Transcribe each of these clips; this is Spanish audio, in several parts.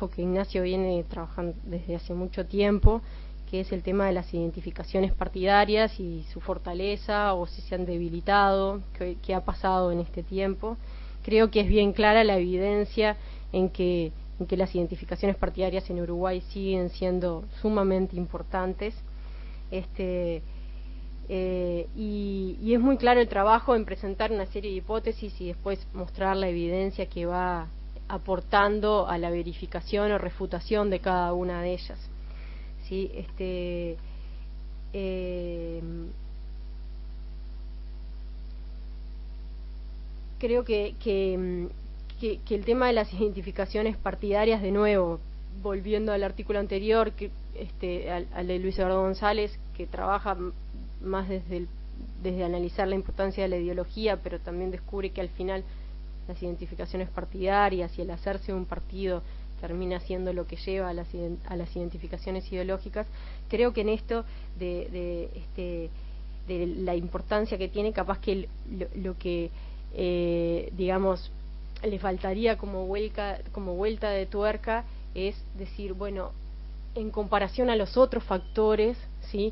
que Ignacio viene trabajando desde hace mucho tiempo, que es el tema de las identificaciones partidarias y su fortaleza, o si se han debilitado, qué ha pasado en este tiempo. Creo que es bien clara la evidencia en que las identificaciones partidarias en Uruguay siguen siendo sumamente importantes. Y es muy claro el trabajo en presentar una serie de hipótesis y después mostrar la evidencia que va aportando a la verificación o refutación de cada una de ellas. ¿Sí? Creo que el tema de las identificaciones partidarias, de nuevo, volviendo al artículo anterior, al de Luis Eduardo González, que trabaja más desde analizar la importancia de la ideología, pero también descubre que al final las identificaciones partidarias y el hacerse un partido termina siendo lo que lleva a las identificaciones ideológicas. Creo que en esto de la importancia que tiene, capaz que lo que digamos le faltaría como vuelta de tuerca es decir, bueno, en comparación a los otros factores, ¿sí?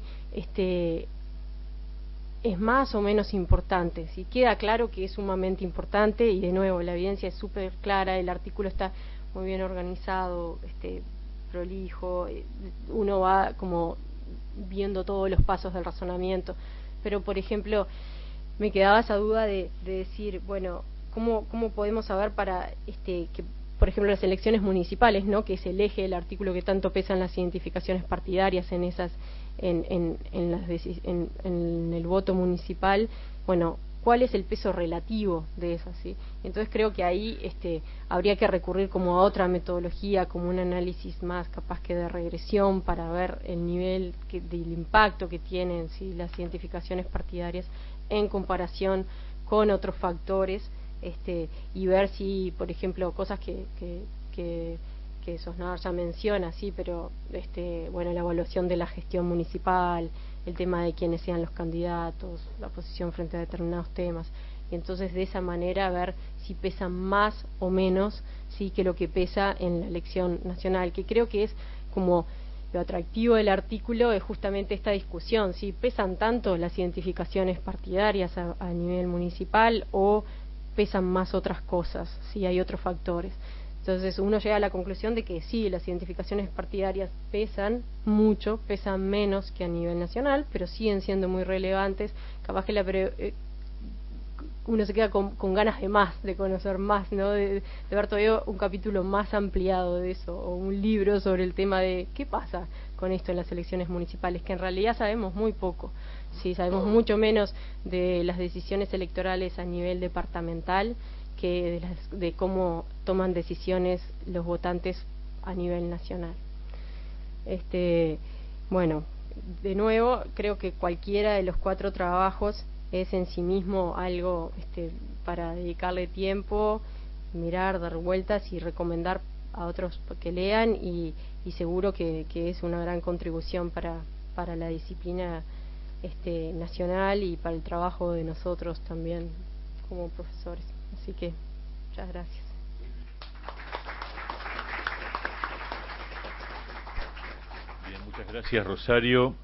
Es más o menos importante. ¿Sí? Queda claro que es sumamente importante, y de nuevo la evidencia es súper clara, el artículo está muy bien organizado, prolijo, uno va como viendo todos los pasos del razonamiento, pero por ejemplo me quedaba esa duda de decir, bueno, ¿cómo podemos saber para que, por ejemplo, las elecciones municipales, ¿no?, que es el eje del artículo que tanto pesan las identificaciones partidarias en esas en el voto municipal, bueno, cuál es el peso relativo de esas, ¿sí? Entonces creo que ahí habría que recurrir como a otra metodología, como un análisis más capaz que de regresión, para ver el nivel del impacto que tienen, ¿sí?, las identificaciones partidarias en comparación con otros factores, y ver si, por ejemplo, cosas que Sosnadar ya menciona, sí, pero bueno, la evaluación de la gestión municipal, el tema de quiénes sean los candidatos, la posición frente a determinados temas, y entonces de esa manera ver si pesa más o menos, sí, que lo que pesa en la elección nacional, que creo que es como lo atractivo del artículo, es justamente esta discusión, si pesan tanto las identificaciones partidarias a nivel municipal o pesan más otras cosas, si hay otros factores. Entonces uno llega a la conclusión de que sí, las identificaciones partidarias pesan mucho, pesan menos que a nivel nacional, pero siguen siendo muy relevantes. Capaz que uno se queda con ganas de más, de conocer más, ¿no? De ver todavía un capítulo más ampliado de eso, o un libro sobre el tema de qué pasa con esto en las elecciones municipales, que en realidad sabemos muy poco. Sí, sabemos mucho menos de las decisiones electorales a nivel departamental que de cómo toman decisiones los votantes a nivel nacional. Bueno, de nuevo, creo que cualquiera de los 4 trabajos es en sí mismo algo para dedicarle tiempo, mirar, dar vueltas y recomendar a otros que lean, y seguro que es una gran contribución para la disciplina nacional y para el trabajo de nosotros también como profesores. Así que muchas gracias. Bien, muchas gracias, Rosario.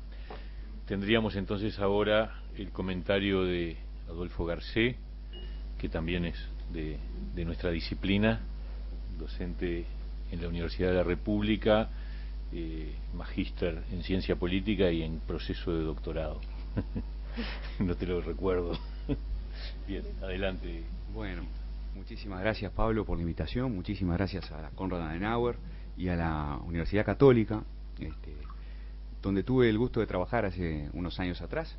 Tendríamos entonces ahora el comentario de Adolfo Garcé, que también es de nuestra disciplina, docente en la Universidad de la República, magíster en ciencia política y en proceso de doctorado. No te lo recuerdo. Bien, adelante. Bueno, muchísimas gracias, Pablo, por la invitación. Muchísimas gracias a la Konrad Adenauer y a la Universidad Católica, donde tuve el gusto de trabajar hace unos años atrás.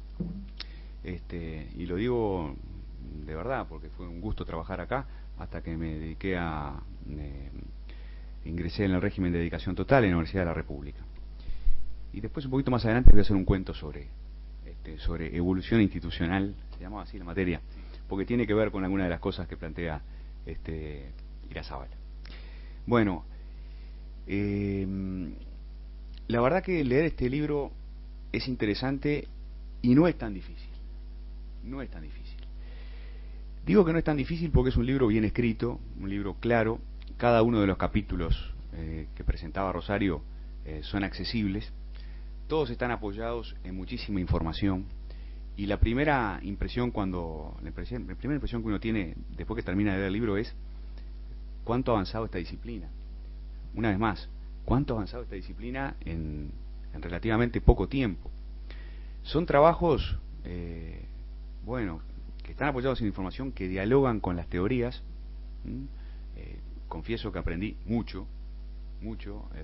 Y lo digo de verdad, porque fue un gusto trabajar acá, hasta que me dediqué ingresé en el régimen de dedicación total en la Universidad de la República. Y después, un poquito más adelante, voy a hacer un cuento sobre evolución institucional, se llamaba así la materia, porque tiene que ver con alguna de las cosas que plantea Irazábal. Bueno, la verdad que leer este libro es interesante y no es tan difícil. No es tan difícil. Digo que no es tan difícil porque es un libro bien escrito, un libro claro. Cada uno de los capítulos que presentaba Rosario son accesibles. Todos están apoyados en muchísima información. Y la primera impresión la primera impresión que uno tiene después que termina de leer el libro es cuánto ha avanzado esta disciplina. Una vez más, cuánto ha avanzado esta disciplina en relativamente poco tiempo. Son trabajos, que están apoyados en información, que dialogan con las teorías. Confieso que aprendí mucho,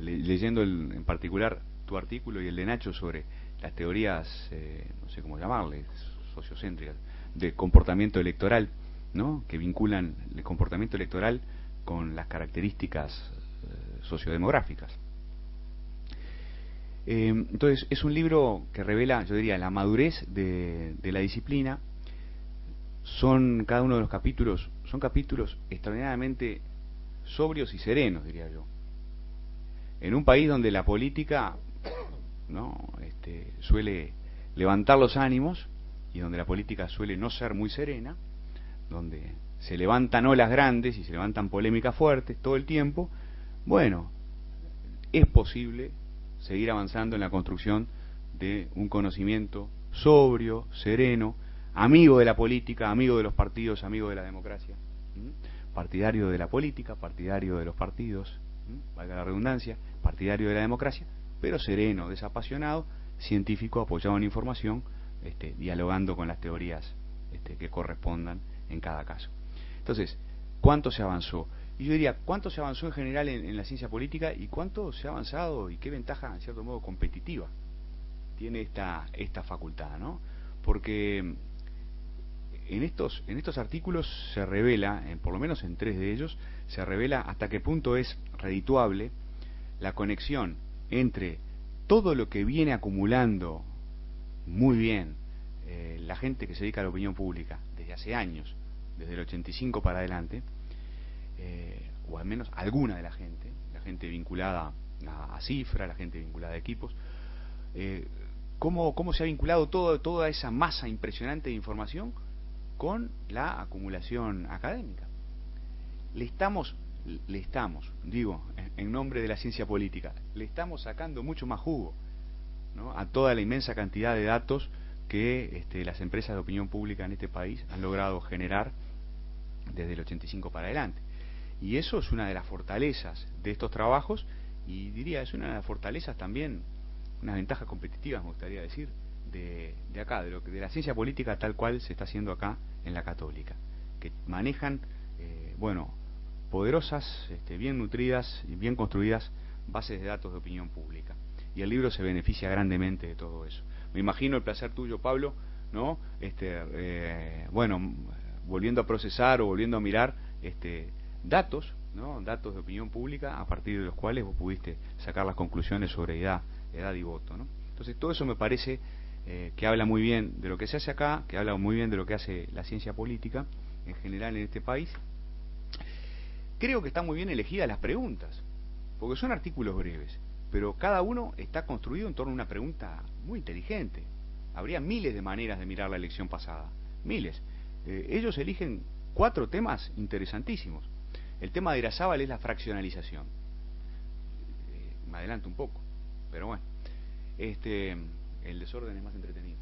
leyendo en particular tu artículo y el de Nacho sobre las teorías, no sé cómo llamarles, sociocéntricas, de comportamiento electoral, ¿no? Que vinculan el comportamiento electoral con las características sociodemográficas. Entonces, es un libro que revela, yo diría, la madurez de la disciplina. Cada uno de los capítulos son capítulos extraordinariamente sobrios y serenos, diría yo. En un país donde la política, ¿no?, suele levantar los ánimos, y donde la política suele no ser muy serena, donde se levantan olas grandes y se levantan polémicas fuertes todo el tiempo, bueno, es posible seguir avanzando en la construcción de un conocimiento sobrio, sereno, amigo de la política, amigo de los partidos, amigo de la democracia, partidario de la política, partidario de los partidos, valga la redundancia, partidario de la democracia, pero sereno, desapasionado, científico, apoyado en información, dialogando con las teorías que correspondan en cada caso. Entonces, ¿cuánto se avanzó? Y yo diría, ¿cuánto se avanzó en general en la ciencia política y cuánto se ha avanzado y qué ventaja, en cierto modo, competitiva tiene esta facultad, ¿no? Porque en estos artículos se revela, por lo menos en 3 de ellos, se revela hasta qué punto es redituable la conexión entre todo lo que viene acumulando muy bien la gente que se dedica a la opinión pública desde hace años, desde el 85 para adelante, o al menos alguna de la gente vinculada a Cifra, la gente vinculada a equipos, cómo se ha vinculado toda esa masa impresionante de información con la acumulación académica. Le estamos, digo, en nombre de la ciencia política, le estamos sacando mucho más jugo, ¿no?, a toda la inmensa cantidad de datos que las empresas de opinión pública en este país han logrado generar desde el 85 para adelante. Y eso es una de las fortalezas de estos trabajos, y diría, es una de las fortalezas también, unas ventajas competitivas, me gustaría decir, de acá, de la ciencia política tal cual se está haciendo acá en la Católica, que manejan, poderosas, bien nutridas y bien construidas bases de datos de opinión pública. Y el libro se beneficia grandemente de todo eso. Me imagino el placer tuyo, Pablo, ¿no? Volviendo a procesar o volviendo a mirar datos, ¿no?, datos de opinión pública a partir de los cuales vos pudiste sacar las conclusiones sobre edad y voto, ¿no? Entonces, todo eso me parece que habla muy bien de lo que se hace acá, que habla muy bien de lo que hace la ciencia política en general en este país. Creo que están muy bien elegidas las preguntas, porque son artículos breves, pero cada uno está construido en torno a una pregunta muy inteligente. Habría miles de maneras de mirar la elección pasada, miles. Ellos eligen 4 temas interesantísimos. El tema de Irazábal es la fraccionalización. Me adelanto un poco, pero bueno. El desorden es más entretenido.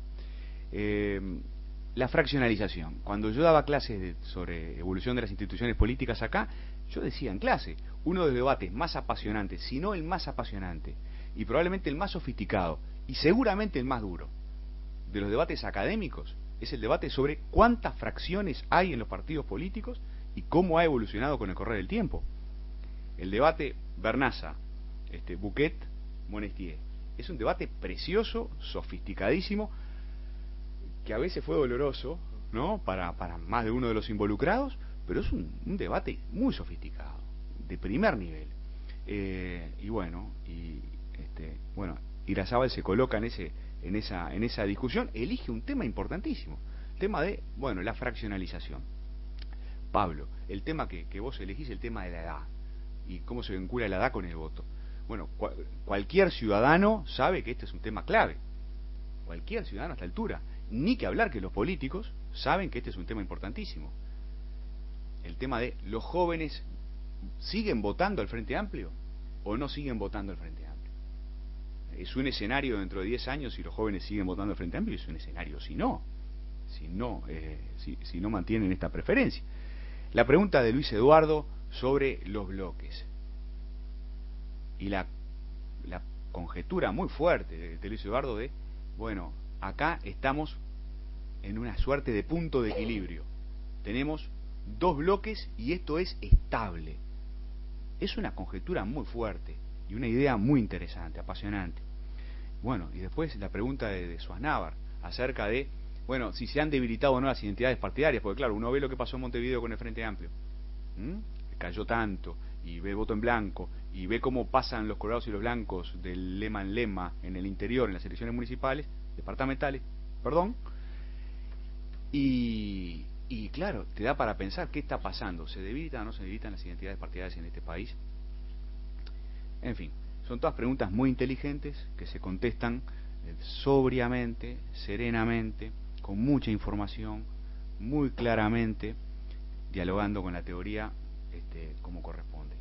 La fraccionalización. Cuando yo daba clases sobre evolución de las instituciones políticas acá, yo decía en clase, uno de los debates más apasionantes, si no el más apasionante, y probablemente el más sofisticado, y seguramente el más duro, de los debates académicos, es el debate sobre cuántas fracciones hay en los partidos políticos y cómo ha evolucionado con el correr del tiempo. El debate Bernaza, Bouquet, Monestier. Es un debate precioso, sofisticadísimo, que a veces fue doloroso, ¿no?, para más de uno de los involucrados, pero es un debate muy sofisticado, de primer nivel. Irazábal se coloca en esa discusión, elige un tema importantísimo, el tema de, la fraccionalización. Pablo, el tema que vos elegís, el tema de la edad, y cómo se vincula la edad con el voto. Bueno, cualquier ciudadano sabe que este es un tema clave, cualquier ciudadano a esta altura, ni que hablar que los políticos saben que este es un tema importantísimo. El tema de los jóvenes siguen votando al Frente Amplio o no siguen votando el Frente Amplio. Es un escenario dentro de 10 años si los jóvenes siguen votando el Frente Amplio, es un escenario si no mantienen esta preferencia. La pregunta de Luis Eduardo sobre los bloques y la conjetura muy fuerte de Luis Eduardo de, bueno, acá estamos en una suerte de punto de equilibrio. Tenemos dos bloques y esto es estable. Es una conjetura muy fuerte y una idea muy interesante, apasionante. Bueno, y después la pregunta de Suaznavar acerca de, bueno, si se han debilitado o no las identidades partidarias, porque claro, uno ve lo que pasó en Montevideo con el Frente Amplio, cayó tanto, y ve voto en blanco, y ve cómo pasan los colorados y los blancos del lema en lema en el interior, en las elecciones municipales, departamentales, perdón, y claro, te da para pensar qué está pasando, ¿se debilitan o no se debilitan las identidades partidarias en este país? En fin, son todas preguntas muy inteligentes que se contestan sobriamente, serenamente, con mucha información, muy claramente, dialogando con la teoría como corresponde.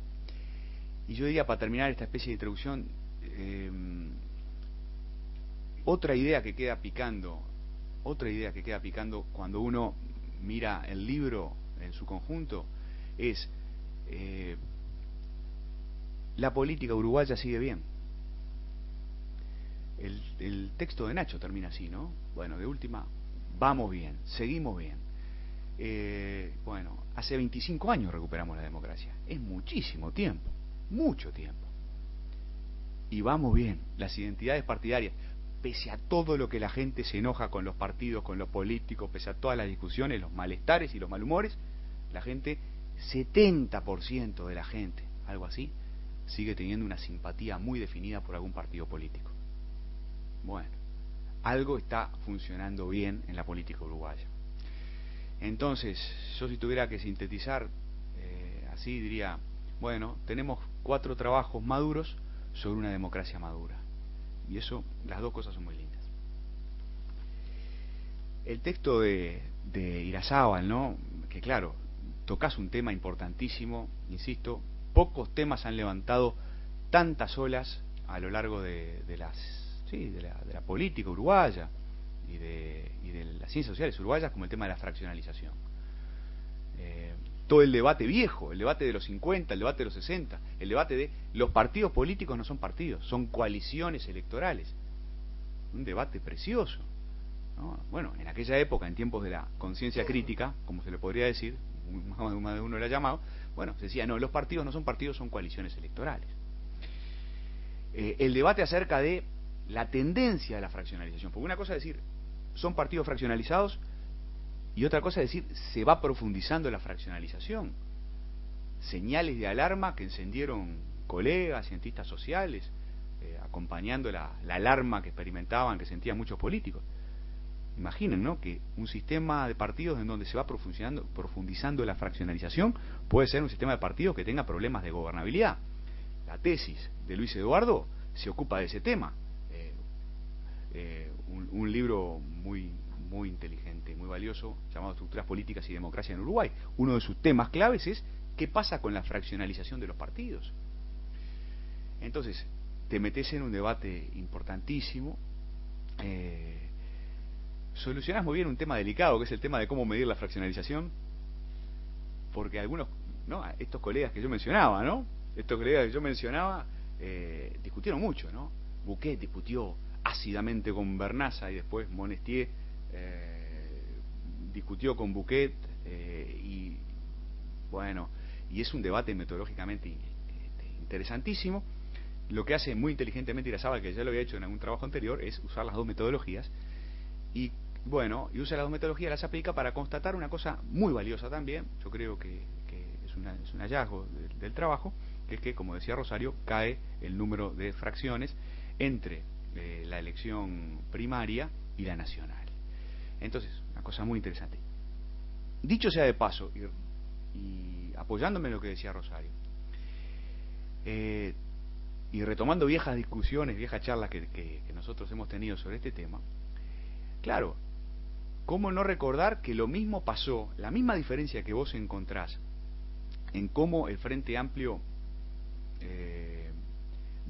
Y yo diría, para terminar esta especie de introducción, otra idea que queda picando cuando uno mira el libro en su conjunto es la política uruguaya sigue bien. El texto de Nacho termina así, ¿no? Bueno, de última, vamos bien, seguimos bien. Bueno, hace 25 años recuperamos la democracia. Es muchísimo tiempo, mucho tiempo. Y vamos bien, las identidades partidarias, pese a todo lo que la gente se enoja con los partidos, con los políticos, pese a todas las discusiones, los malestares y los malhumores, la gente, 70% de la gente, algo así, sigue teniendo una simpatía muy definida por algún partido político. Bueno, algo está funcionando bien en la política uruguaya. Entonces, yo si tuviera que sintetizar, así diría, bueno, tenemos 4 trabajos maduros sobre una democracia madura. Y eso, las dos cosas son muy lindas. El texto de Irazábal, ¿no? Que claro, tocas un tema importantísimo, insisto, pocos temas han levantado tantas olas a lo largo de la política uruguaya y de las ciencias sociales uruguayas, como el tema de la fraccionalización. Todo el debate viejo, el debate de los 50, el debate de los 60, el debate de los partidos políticos no son partidos, son coaliciones electorales. Un debate precioso, ¿no? Bueno, en aquella época, en tiempos de la conciencia crítica, como se le podría decir, más de uno lo ha llamado, bueno, se decía, no, los partidos no son partidos, son coaliciones electorales. El debate acerca de la tendencia de la fraccionalización, porque una cosa es decir, son partidos fraccionalizados, y otra cosa es decir, se va profundizando la fraccionalización. Señales de alarma que encendieron colegas, cientistas sociales, acompañando la alarma que experimentaban, que sentían muchos políticos. Imaginen, ¿no?, que un sistema de partidos en donde se va profundizando la fraccionalización puede ser un sistema de partidos que tenga problemas de gobernabilidad. La tesis de Luis Eduardo se ocupa de ese tema. Un libro muy inteligente, muy valioso, llamado Estructuras Políticas y Democracia en Uruguay. Uno de sus temas claves es ¿qué pasa con la fraccionalización de los partidos? Entonces, te metes en un debate importantísimo, solucionás muy bien un tema delicado, que es el tema de cómo medir la fraccionalización, porque algunos, ¿no?, estos colegas que yo mencionaba, discutieron mucho, ¿no? Bouquet discutió ácidamente con Bernaza y después Monestier discutió con Bouquet, y bueno, y es un debate metodológicamente interesantísimo. Lo que hace muy inteligentemente Irazábal, que ya lo había hecho en algún trabajo anterior, es usar las dos metodologías y bueno, y usa las dos metodologías, las aplica para constatar una cosa muy valiosa también. Yo creo que es un hallazgo del trabajo, que es que, como decía Rosario, cae el número de fracciones entre la elección primaria y la nacional. Entonces, una cosa muy interesante. Dicho sea de paso, y apoyándome en lo que decía Rosario, y retomando viejas discusiones, viejas charlas que nosotros hemos tenido sobre este tema, claro, ¿cómo no recordar que lo mismo pasó, la misma diferencia que vos encontrás en cómo el Frente Amplio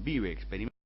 vive, experimenta